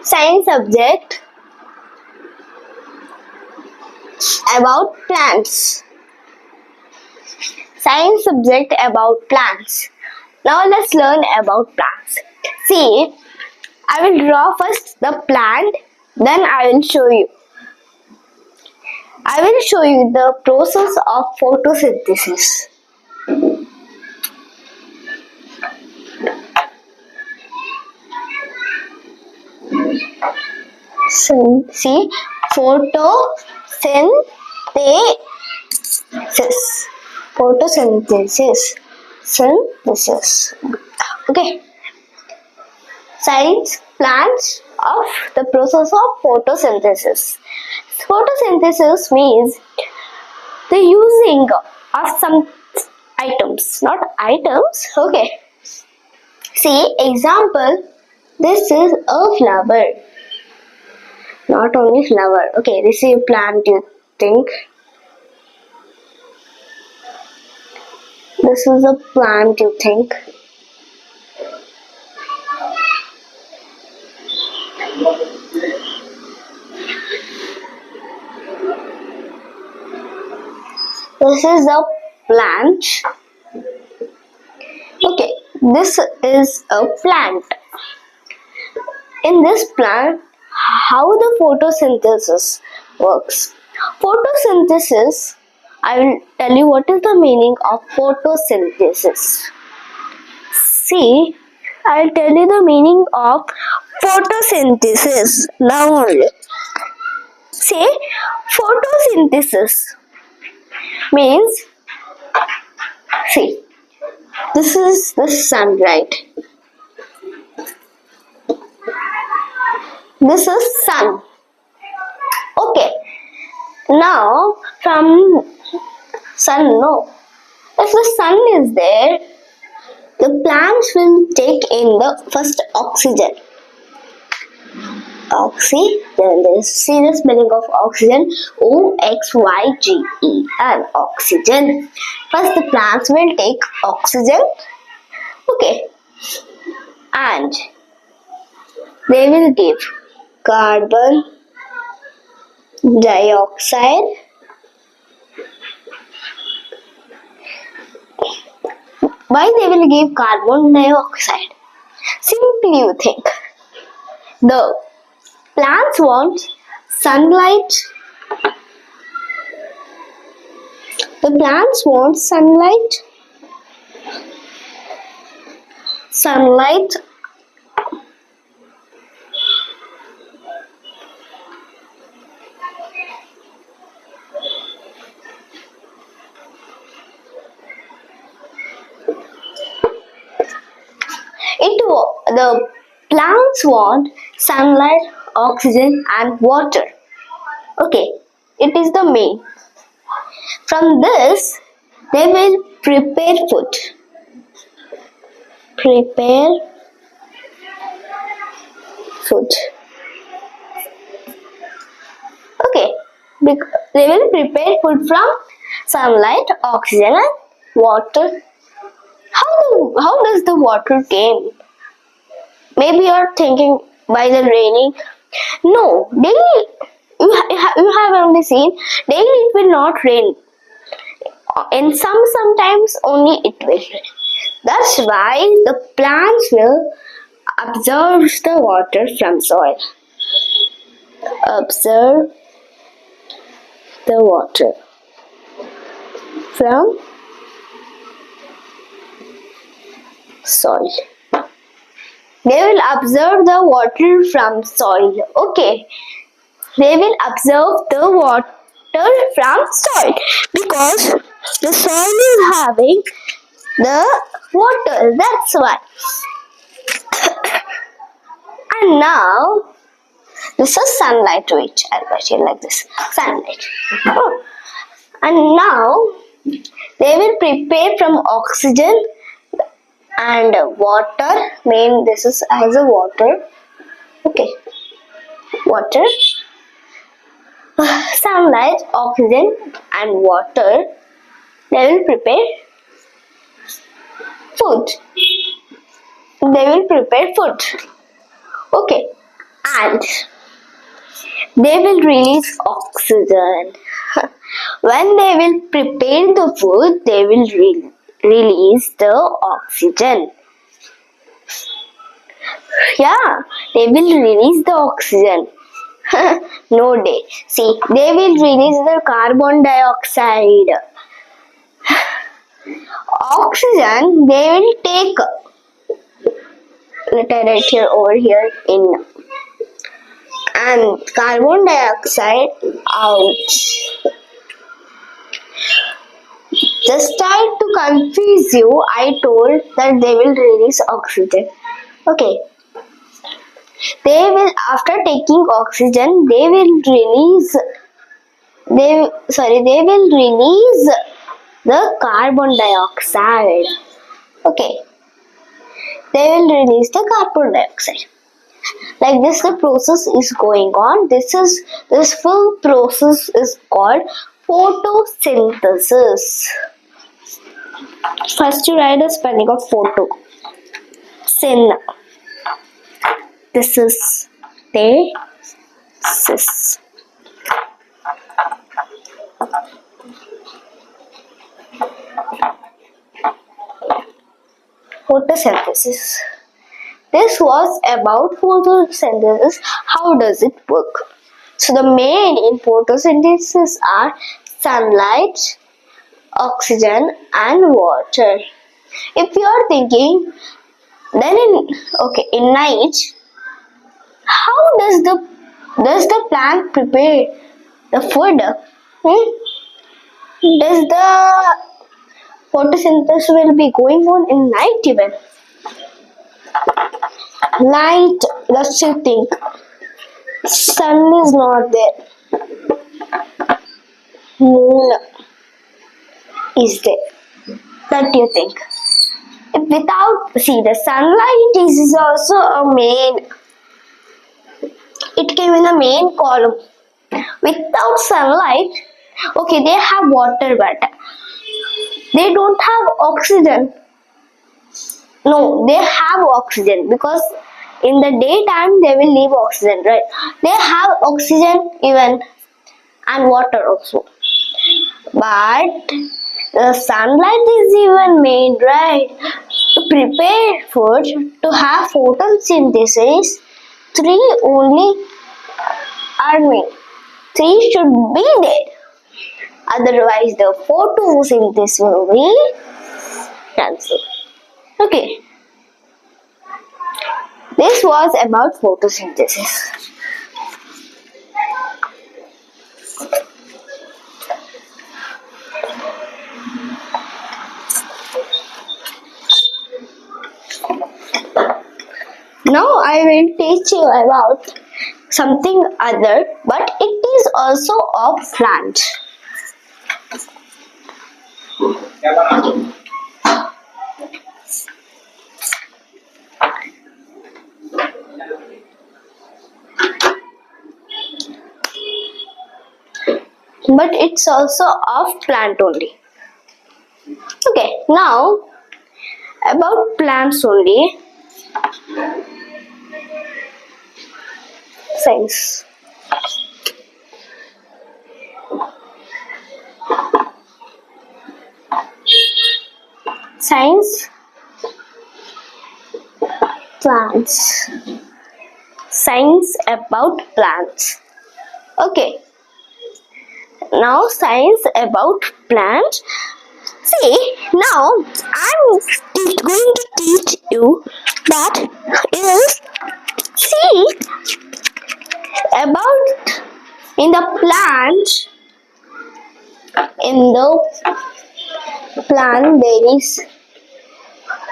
Science subject about plants. Science subject about plants. Now let's learn about plants. See, I will draw first the plant, then I will show you. I will show you the process of photosynthesis. See, photosynthesis. Photosynthesis. Synthesis. Okay. Science plants of the process of photosynthesis. Photosynthesis means the using of some items, not items. Okay. See, example, this is a flower. Not only flower. Okay, this is a plant, you think. This is a plant, you think. This is a plant. Okay, this is a plant. In this plant, how the photosynthesis works. Photosynthesis, I will tell you what is the meaning of photosynthesis. See, I will tell you the meaning of photosynthesis now only. See, photosynthesis means, see, this is the sunlight. This is sun. Okay. Now from sun, no. If the sun is there, the plants will take in the first oxygen. Oxygen. See the spelling of oxygen. O-X-Y-G-E-N. Oxygen. First the plants will take oxygen. Okay. And they will give carbon dioxide, why they will give carbon dioxide? Simply you think, the plants want sunlight. The plants want sunlight. Sunlight. The plants want sunlight, oxygen and water. Okay, it is the main. From this, they will prepare food. Prepare food. Okay, they will prepare food from sunlight, oxygen and water. How does the water came? Maybe you are thinking by the raining. No, daily you have only seen daily it will not rain. In sometimes only it will rain. That's why the plants will absorb the water from soil. Observe the water from soil. They will absorb the water from soil. Okay. They will absorb the water from soil because the soil is having the water. That's why. And now, this is sunlight, which I'll write here like this. Sunlight. Oh. And now, they will prepare from oxygen and water. Main, this is as a water. Okay. Water. Sunlight, oxygen and water. They will prepare food. They will prepare food. Okay. and they will release oxygen. When they will prepare the food, they will release the oxygen. Yeah, they will release the oxygen. No day. See, they will release the carbon dioxide. Oxygen they will take. Let I write here over here in, and carbon dioxide out. Just try to confuse you, I told that they will release oxygen. Okay. They will, after taking oxygen, they will release the carbon dioxide. Okay. They will release the carbon dioxide. Like this, the process is going on. This full process is called photosynthesis. First, you write the spelling of photo. Syn. This is thesis. Photosynthesis. This was about photosynthesis. How does it work? So the main in photosynthesis are sunlight, oxygen and water. If you are thinking, then in night, how does the plant prepare the food? Does the photosynthesis will be going on in night even? Night, let's you think. Sun is not there. Moon is there. What do you think? The sunlight is also a main. It came in the main column. Without sunlight, okay, they have water, but they don't have oxygen. No, they have oxygen because in the daytime they will leave oxygen, right? They have oxygen even and water also. But the sunlight is even made, right? To prepare food, to have photosynthesis, three only are made. Three should be there. Otherwise, the photosynthesis will be cancelled. Okay. This was about photosynthesis. Now I will teach you about something other, but it is also a plant. But it's also of plant only. Okay, now about plants only. Science. Science. Plants. Science about plants. Okay. Now science about plants. See, now I'm going to teach you that is, see, about in the plant there is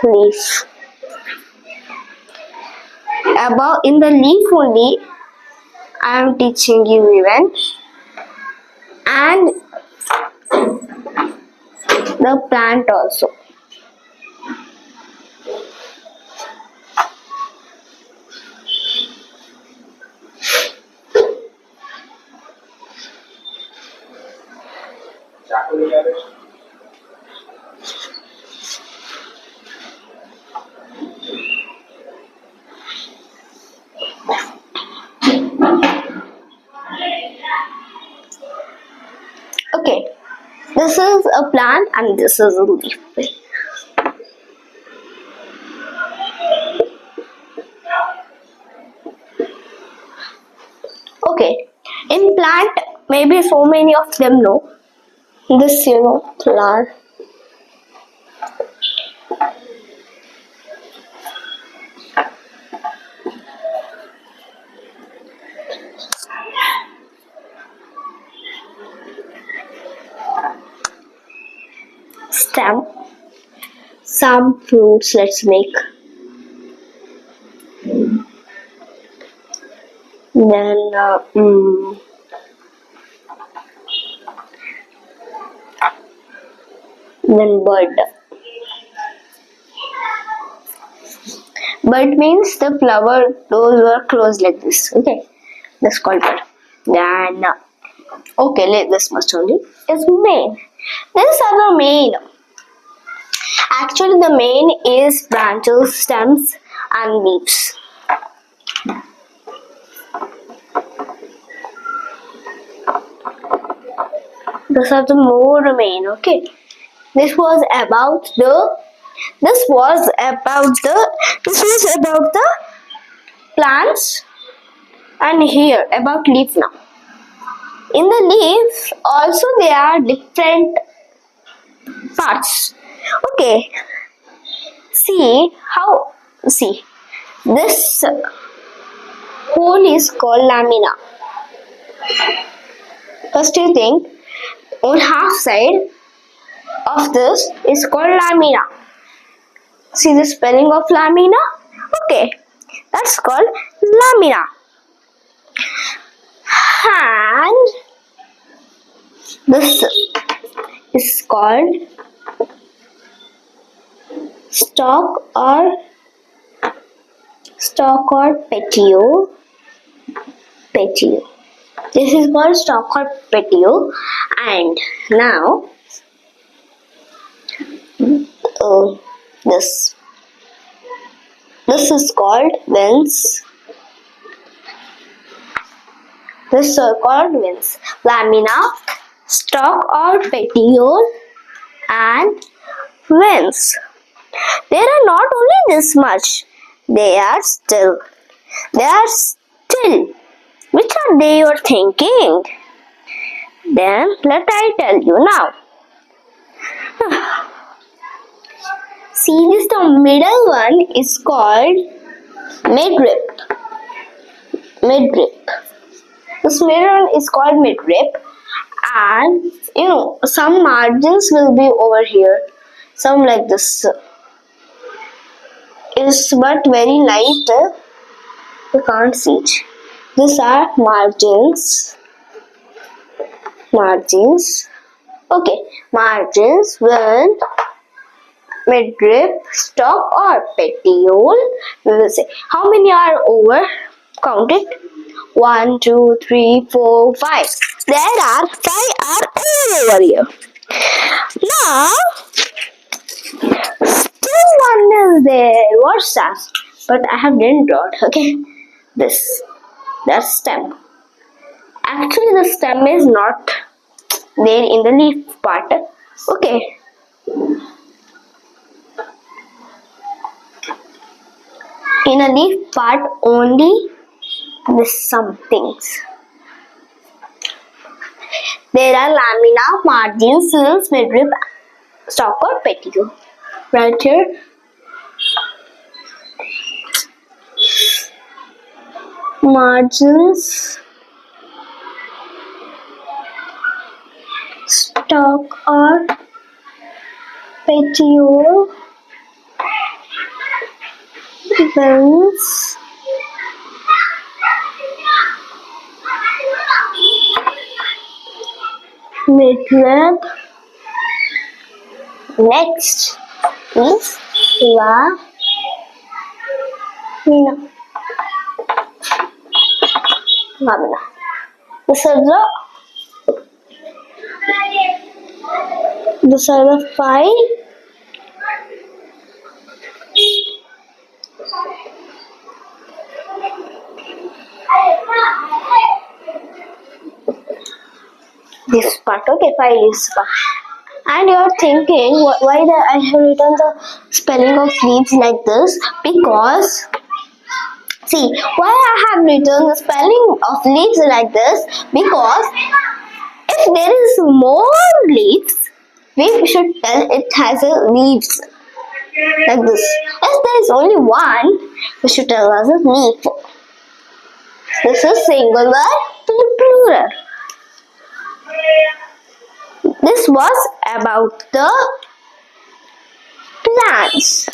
leaf. About in the leaf only I am teaching you even, and the plant also. This is a plant and this is a leaf. Okay, in plant, maybe so many of them know this, flower. Stem. Some fruits, let's make. Then, then bud. Bud means the flower those were closed like this. Okay, that's called bud. Then, okay, like this much only is main. These are the main. Actually, the main is branches, stems, and leaves. These are the more main. Okay, this was about the. This was about the plants, and here about leaf now. In the leaf, also there are different parts. Okay, see this hole is called lamina. First you think on half side of this is called lamina. See the spelling of lamina? Okay, that's called lamina. And this is called stalk or petiole. This is called stalk or petiole. And now this is called veins. This are called veins. Lamina, stalk or petiole, and veins. There are not only this much. They are still. Which are they you are thinking? Then let I tell you now. See this, the middle one is called midrib. This middle one is called midrib, and some margins will be over here. Some like this is but very light. You can't see it. These are margins. Okay, margins when midrib, stalk or petiole. We will say how many are over. Count it. 1, 2, 3, 4, 5. There are 5 are over here. Now, still one is there. What's that? But I have didn't draw it. Okay, that's stem. Actually, the stem is not there in the leaf part. Okay. In a leaf part only. This some things. There are lamina, margins, cils, midrib, stalk or petiole. Right here. Margins, stalk or petiole, veins, midrib. Next is lamina. These are the 5. This part, okay, 5 is part. And you're thinking why I have written the spelling of leaves like this? Because see why I have written the spelling of leaves like this? Because if there is more leaves, we should tell it has a leaves like this. If there is only one, we should tell as a leaf. This is singular to plural. This was about the plants.